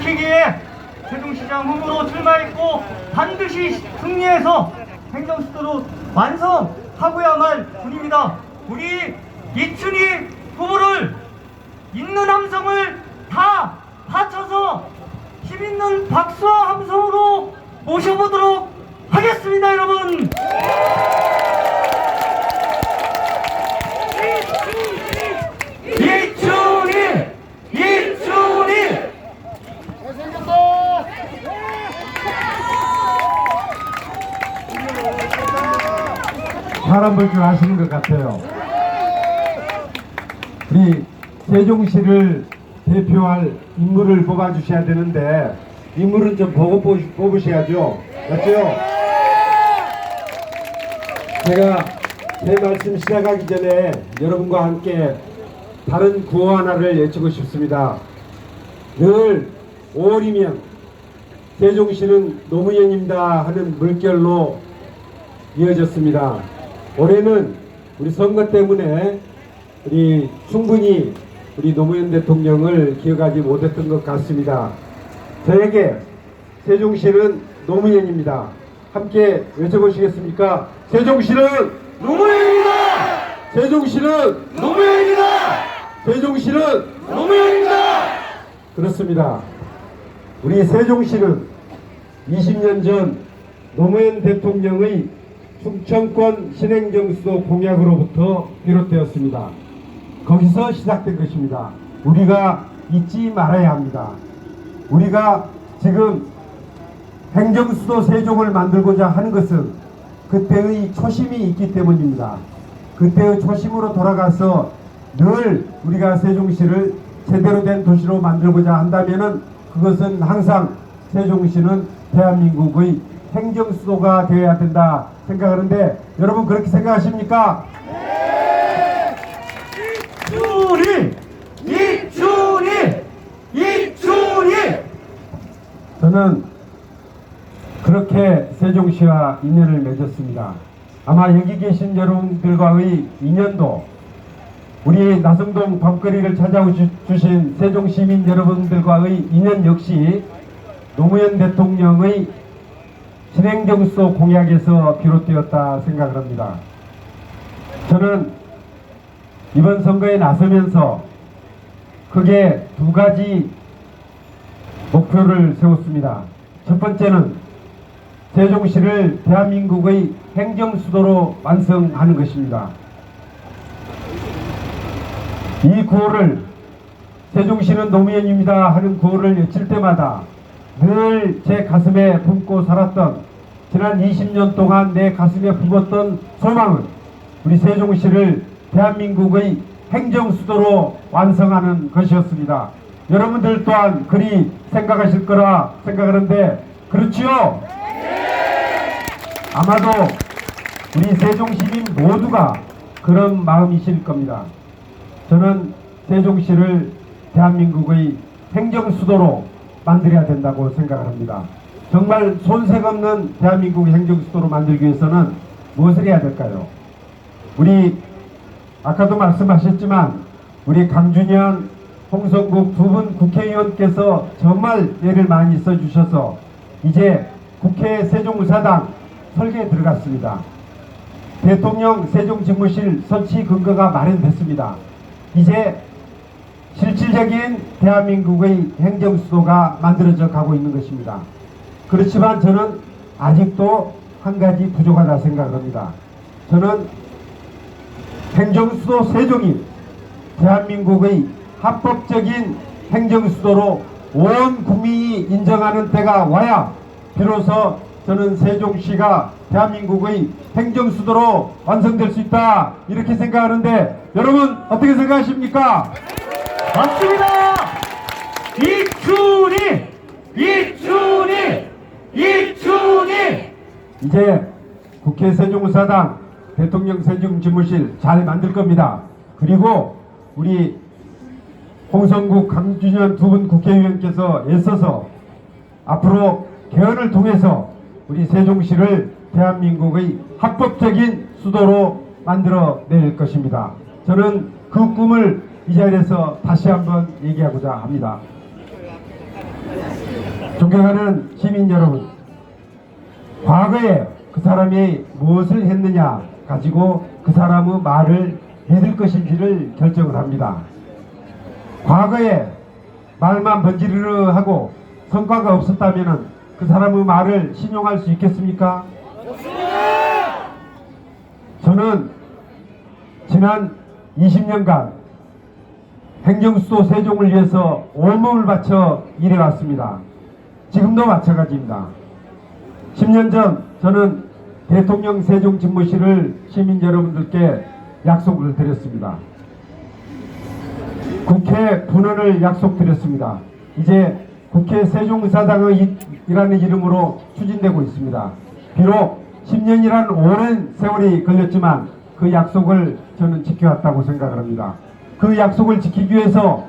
지키기에 세종시장 후보로 출마했고 반드시 승리해서 행정수도로 완성하고야만 뿐입니다. 우리 이춘희 후보를 있는 함성을 다 바쳐서 힘있는 박수와 함성으로 모셔보도록 하겠습니다, 여러분. 이춘희! 이춘희! 사람 볼 줄 아시는 것 같아요. 우리 세종시를 대표할 인물을 뽑아주셔야 되는데 인물은 좀 보고 뽑으셔야죠. 맞죠? 제가 제 말씀 시작하기 전에 여러분과 함께 다른 구호 하나를 외치고 싶습니다. 늘 5월이면 세종시는 노무현입니다 하는 물결로 이어졌습니다. 올해는 우리 선거 때문에 우리 충분히 우리 노무현 대통령을 기억하지 못했던 것 같습니다. 저에게 세종시는 노무현입니다. 함께 외쳐보시겠습니까? 세종시는 노무현입니다! 세종시는 노무현입니다! 세종시는 노무현입니다! 그렇습니다. 우리 세종시는 20년 전 노무현 대통령의 충청권 신행정수도 공약으로부터 비롯되었습니다. 거기서 시작된 것입니다. 우리가 잊지 말아야 합니다. 우리가 지금 행정수도 세종을 만들고자 하는 것은 그때의 초심이 있기 때문입니다. 그때의 초심으로 돌아가서 늘 우리가 세종시를 제대로 된 도시로 만들고자 한다면 그것은 항상 세종시는 대한민국의 행정수도가 되어야 된다 생각하는데 여러분 그렇게 생각하십니까? 네! 이춘희! 이춘희! 이춘희! 저는 그렇게 세종시와 인연을 맺었습니다. 아마 여기 계신 여러분들과의 인연도 우리 나성동 밤거리를 찾아오신 세종시민 여러분들과의 인연 역시 노무현 대통령의 신행정수도 공약에서 비롯되었다 생각을 합니다. 저는 이번 선거에 나서면서 크게 두 가지 목표를 세웠습니다. 첫 번째는 세종시를 대한민국의 행정수도로 완성하는 것입니다. 이 구호를 세종시는 노무현입니다 하는 구호를 외칠 때마다 늘 제 가슴에 품고 살았던 지난 20년 동안 내 가슴에 품었던 소망은 우리 세종시를 대한민국의 행정수도로 완성하는 것이었습니다. 여러분들 또한 그리 생각하실 거라 생각하는데 그렇지요? 아마도 우리 세종시민 모두가 그런 마음이실 겁니다. 저는 세종시를 대한민국의 행정수도로 만들어야 된다고 생각을 합니다. 정말 손색 없는 대한민국 행정수도로 만들기 위해서는 무엇을 해야 될까요? 우리 아까도 말씀하셨지만 우리 강준현, 홍성국 두 분 국회의원께서 정말 애를 많이 써주셔서 이제 국회 세종의사당 설계에 들어갔습니다. 대통령 세종집무실 설치 근거가 마련됐습니다. 이제 실질적인 대한민국의 행정수도가 만들어져 가고 있는 것입니다. 그렇지만 저는 아직도 한 가지 부족하다 생각합니다. 저는 행정수도 세종이 대한민국의 합법적인 행정수도로 온 국민이 인정하는 때가 와야 비로소 저는 세종시가 대한민국의 행정수도로 완성될 수 있다 이렇게 생각하는데 여러분 어떻게 생각하십니까? 맞습니다! 이춘희! 이춘희! 이춘희! 이제 국회 세종의사당 대통령 세종집무실 잘 만들 겁니다. 그리고 우리 홍성국, 강준현 두 분 국회의원께서 애써서 앞으로 개헌을 통해서 우리 세종시를 대한민국의 합법적인 수도로 만들어낼 것입니다. 저는 그 꿈을 이 자리에서 다시 한번 얘기하고자 합니다. 존경하는 시민 여러분, 과거에 그 사람이 무엇을 했느냐 가지고 그 사람의 말을 믿을 것인지를 결정을 합니다. 과거에 말만 번지르르 하고 성과가 없었다면 그 사람의 말을 신용할 수 있겠습니까? 저는 지난 20년간 행정수도 세종을 위해서 온몸을 바쳐 일해왔습니다. 지금도 마찬가지입니다. 10년 전 저는 대통령 세종 집무실을 시민 여러분들께 약속을 드렸습니다. 국회 분원을 약속드렸습니다. 이제 국회 세종의사당의 이라는 이름으로 추진되고 있습니다. 비록 10년이란 오랜 세월이 걸렸지만 그 약속을 저는 지켜왔다고 생각을 합니다. 그 약속을 지키기 위해서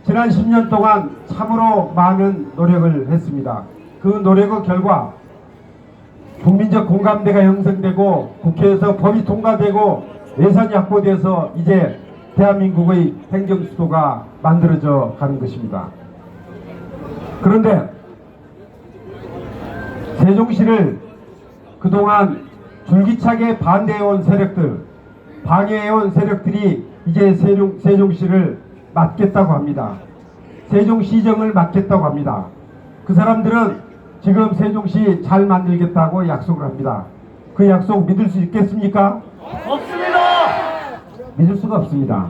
지난 10년 동안 참으로 많은 노력을 했습니다. 그 노력의 결과 국민적 공감대가 형성되고 국회에서 법이 통과되고 예산이 확보돼서 이제 대한민국의 행정수도가 만들어져 가는 것입니다. 그런데 세종시를 그동안 줄기차게 반대해온 세력들, 방해해온 세력들이 이제 세종시를 맡겠다고 합니다. 세종시정을 맡겠다고 합니다. 그 사람들은 지금 세종시 잘 만들겠다고 약속을 합니다. 그 약속 믿을 수 있겠습니까? 없습니다. 믿을 수가 없습니다.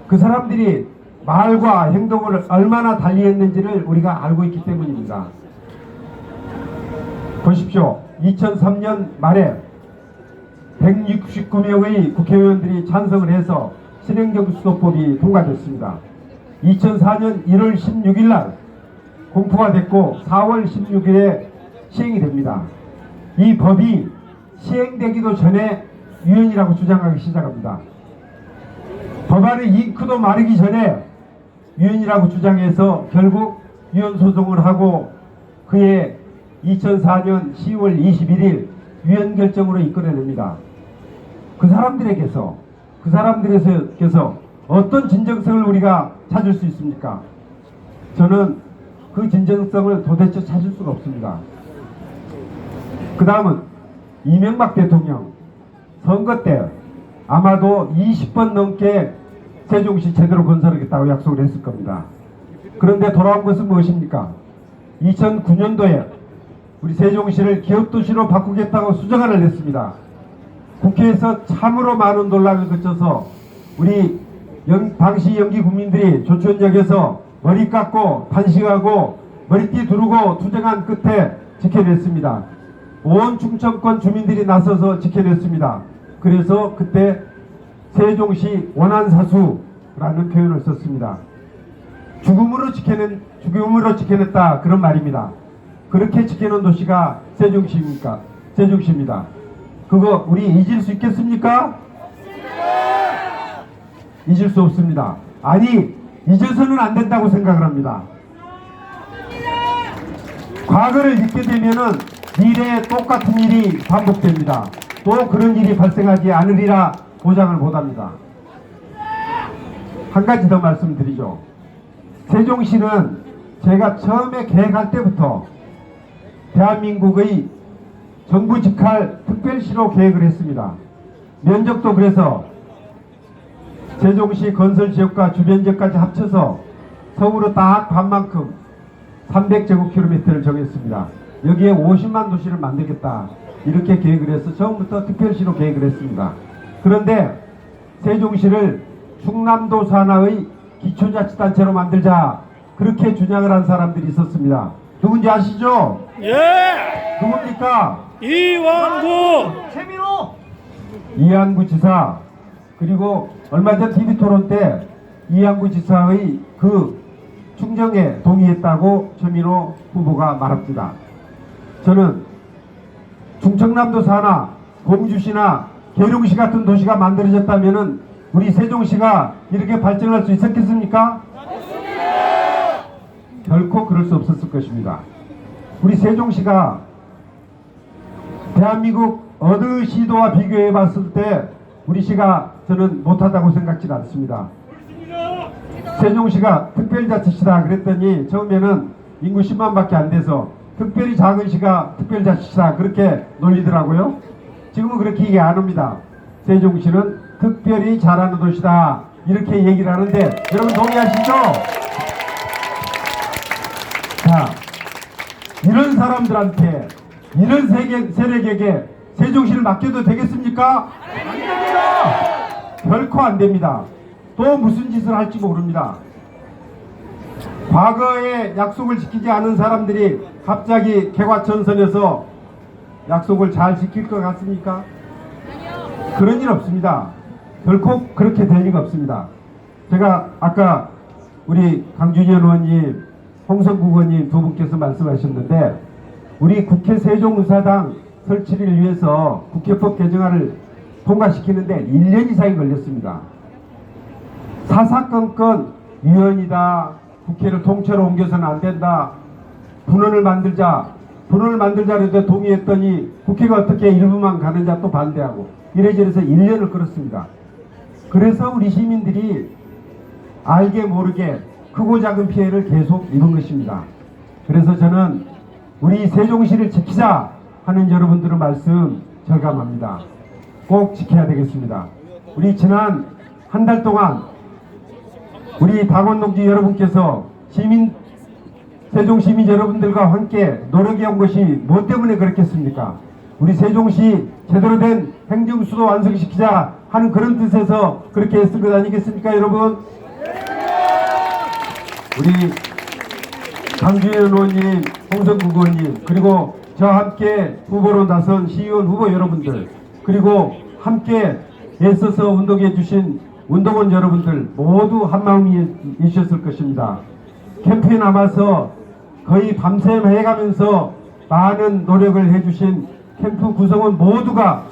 그 사람들이 말과 행동을 얼마나 달리했는지를 우리가 알고 있기 때문입니다. 보십시오. 2003년 말에 169명의 국회의원들이 찬성을 해서 신행정수도법이 통과됐습니다. 2004년 1월 16일 날 공포가 됐고 4월 16일에 시행이 됩니다. 이 법이 시행되기도 전에 유연이라고 주장하기 시작합니다. 법안의 잉크도 마르기 전에 유연이라고 주장해서 결국 유연 소송을 하고 그해 2004년 10월 21일 유연 결정으로 이끌어냅니다. 그 사람들에게서 어떤 진정성을 우리가 찾을 수 있습니까? 저는 그 진정성을 도대체 찾을 수가 없습니다. 그 다음은 이명박 대통령 선거 때 아마도 20번 넘게 세종시 제대로 건설하겠다고 약속을 했을 겁니다. 그런데 돌아온 것은 무엇입니까? 2009년도에 우리 세종시를 기업도시로 바꾸겠다고 수정안을 냈습니다. 국회에서 참으로 많은 논란을 거쳐서 우리 당시 영기 국민들이 조천역에서 머리 깎고 단식하고 머리띠 두르고 투쟁한 끝에 지켜냈습니다. 온 충청권 주민들이 나서서 지켜냈습니다. 그래서 그때 세종시 원한사수라는 표현을 썼습니다. 죽음으로 지켜냈다 그런 말입니다. 그렇게 지켜놓은 도시가 세종시입니까? 세종시입니다. 그거 우리 잊을 수 있겠습니까? 잊을 수 없습니다. 아니 잊어서는 안 된다고 생각을 합니다. 과거를 잊게 되면은 미래에 똑같은 일이 반복됩니다. 또 그런 일이 발생하지 않으리라 보장을 못합니다. 한 가지 더 말씀드리죠. 세종시는 제가 처음에 계획할 때부터 대한민국의 정부 직할 특별시로 계획을 했습니다. 면적도 그래서 세종시 건설지역과 주변지역까지 합쳐서 서울의 딱 반만큼 300제곱킬로미터를 정했습니다. 여기에 50만 도시를 만들겠다 이렇게 계획을 해서 처음부터 특별시로 계획을 했습니다. 그런데 세종시를 충남도 산하의 기초자치단체로 만들자 그렇게 주장을 한 사람들이 있었습니다. 누군지 아시죠? 예! 누굽니까? 이완구! 최민호. 이한구 지사, 그리고 얼마 전 TV토론 때 이한구 지사의 그 충정에 동의했다고 최민호 후보가 말합니다. 저는 충청남도 산하 공주시나 계룡시 같은 도시가 만들어졌다면 우리 세종시가 이렇게 발전할 수 있었겠습니까? 결코 그럴 수 없었을 것입니다. 우리 세종시가 대한민국 어느 시도와 비교해 봤을 때 우리 시가 저는 못하다고 생각지 않습니다. 세종시가 특별자치시다 그랬더니 처음에는 인구 10만밖에 안 돼서 특별히 작은 시가 특별자치시다 그렇게 놀리더라고요. 지금은 그렇게 얘기 안 합니다. 세종시는 특별히 잘하는 도시다 이렇게 얘기를 하는데 여러분 동의하시죠? 자, 이런 사람들한테 이런 세력에게 세종시를 맡겨도 되겠습니까? 안 됩니다. 결코 안 됩니다. 또 무슨 짓을 할지 모릅니다. 과거에 약속을 지키지 않은 사람들이 갑자기 개과천선해서 약속을 잘 지킬 것 같습니까? 그런 일 없습니다. 결코 그렇게 될 리가 없습니다. 제가 아까 우리 강준현 의원님, 홍성국 의원님 두 분께서 말씀하셨는데 우리 국회 세종의사당 설치를 위해서 국회법 개정안을 통과시키는데 1년 이상이 걸렸습니다. 사사건건 위헌이다, 국회를 통째로 옮겨서는 안 된다, 분원을 만들자는데 동의했더니 국회가 어떻게 일부만 가느냐 또 반대하고 이래저래서 1년을 끌었습니다. 그래서 우리 시민들이 알게 모르게 크고 작은 피해를 계속 입은 것입니다. 그래서 저는 우리 세종시를 지키자 하는 여러분들의 말씀 절감합니다. 꼭 지켜야 되겠습니다. 우리 지난 한 달 동안 우리 당원동지 여러분께서 세종시민 여러분들과 함께 노력해 온 것이 뭐 때문에 그렇겠습니까? 우리 세종시 제대로 된 행정수도 완성시키자 하는 그런 뜻에서 그렇게 했을 것 아니겠습니까, 여러분? 우리 강주현 의원님, 홍성국 의원님, 그리고 저와 함께 후보로 나선 시의원 후보 여러분들, 그리고 함께 애써서 운동해 주신 운동원 여러분들 모두 한마음이셨을 것입니다. 캠프에 남아서 거의 밤샘 해가면서 많은 노력을 해주신 캠프 구성원 모두가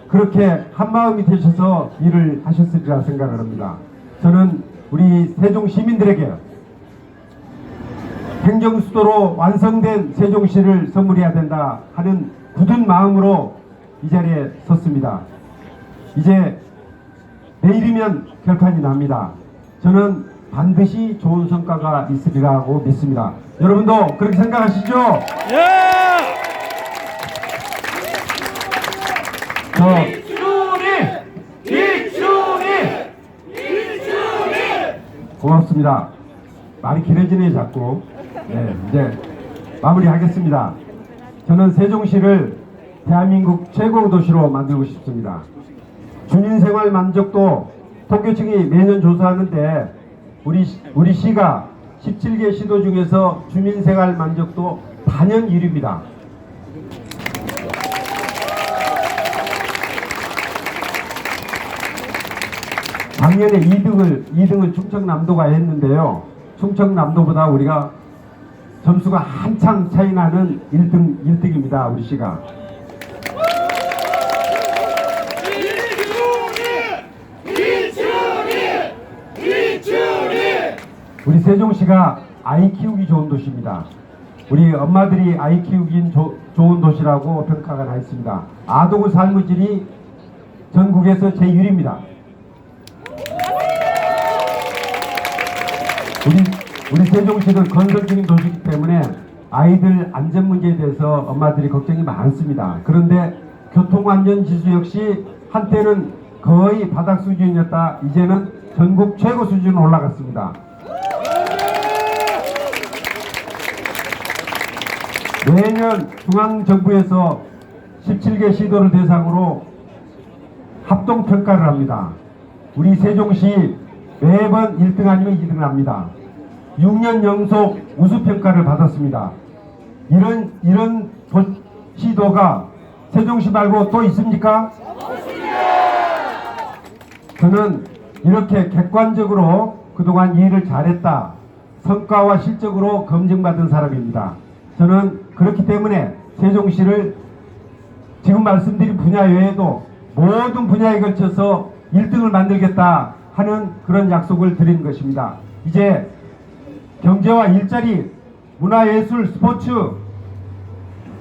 그렇게 한마음이 되셔서 일을 하셨으리라 생각을 합니다. 저는 우리 세종 시민들에게 행정수도로 완성된 세종시를 선물해야 된다 하는 굳은 마음으로 이 자리에 섰습니다. 이제 내일이면 결판이 납니다. 저는 반드시 좋은 성과가 있으리라고 믿습니다. 여러분도 그렇게 생각하시죠? 예! 고맙습니다. 말이 길어지네 자꾸. 네, 이제 마무리하겠습니다. 저는 세종시를 대한민국 최고 도시로 만들고 싶습니다. 주민생활 만족도 통계청이 매년 조사하는데 우리 시가 17개 시도 중에서 주민생활 만족도 단연 1위입니다. 작년에 2등을 충청남도가 했는데요. 충청남도보다 우리가 점수가 한참 차이 나는 1등입니다. 우리 시가. 우리 세종시가 아이 키우기 좋은 도시입니다. 우리 엄마들이 아이 키우기 좋은 도시라고 평가가 나 있습니다. 아동의 삶의 질이 전국에서 제1위입니다. 우리 세종시는 건설 중인 도시이기 때문에 아이들 안전 문제에 대해서 엄마들이 걱정이 많습니다. 그런데 교통안전 지수 역시 한때는 거의 바닥 수준이었다. 이제는 전국 최고 수준으로 올라갔습니다. 매년 중앙정부에서 17개 시도를 대상으로 합동평가를 합니다. 우리 세종시 매번 1등 아니면 2등을 합니다. 6년 연속 우수평가를 받았습니다. 이런 시도가 세종시 말고 또 있습니까? 저는 이렇게 객관적으로 그동안 일을 잘했다, 성과와 실적으로 검증받은 사람입니다. 저는 그렇기 때문에 세종시를 지금 말씀드린 분야 외에도 모든 분야에 걸쳐서 1등을 만들겠다 하는 그런 약속을 드린 것입니다. 이제 경제와 일자리, 문화예술, 스포츠,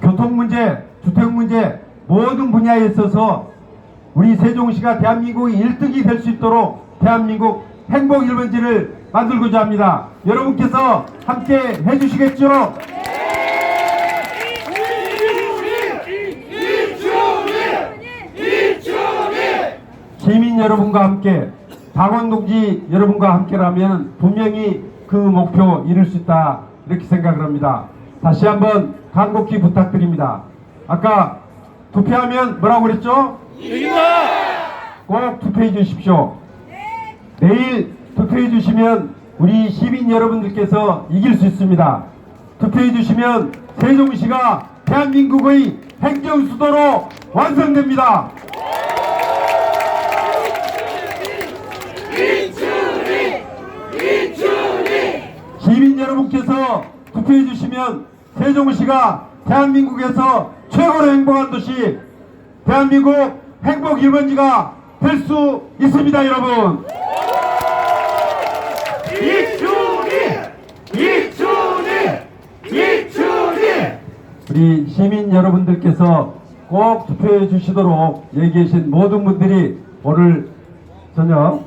교통문제, 주택문제 모든 분야에 있어서 우리 세종시가 대한민국의 1등이 될 수 있도록 대한민국 행복 1번지를 만들고자 합니다. 여러분께서 함께 해주시겠죠? 시민 여러분과 함께, 당원 동지 여러분과 함께라면 분명히 그 목표 이룰 수 있다, 이렇게 생각을 합니다. 다시 한번 간곡히 부탁드립니다. 아까 투표하면 뭐라고 그랬죠? 이긴다! 꼭 투표해 주십시오. 내일 투표해 주시면 우리 시민 여러분들께서 이길 수 있습니다. 투표해 주시면 세종시가 대한민국의 행정수도로 완성됩니다. 시민 여러분께서 투표해 주시면 세종시가 대한민국에서 최고로 행복한 도시, 대한민국 행복 1번지가 될 수 있습니다, 여러분. 이춘희 우리 시민 여러분들께서 꼭 투표해 주시도록 여기 계신 모든 분들이 오늘 저녁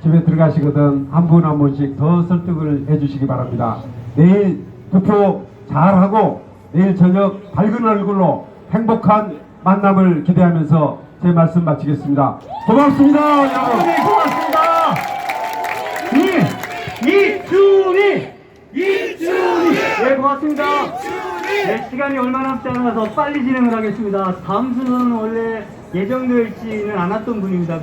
집에 들어가시거든 한 분 한 분씩 더 설득을 해 주시기 바랍니다. 내일 투표 잘하고 내일 저녁 밝은 얼굴로 행복한 만남을 기대하면서 제 말씀 마치겠습니다. 고맙습니다, 여러분. 네, 고맙습니다. 이춘희 네, 고맙습니다. 네, 시간이 얼마 남지 않아서 빨리 진행을 하겠습니다. 다음 순서는 원래 예정되어 있지는 않았던 분입니다.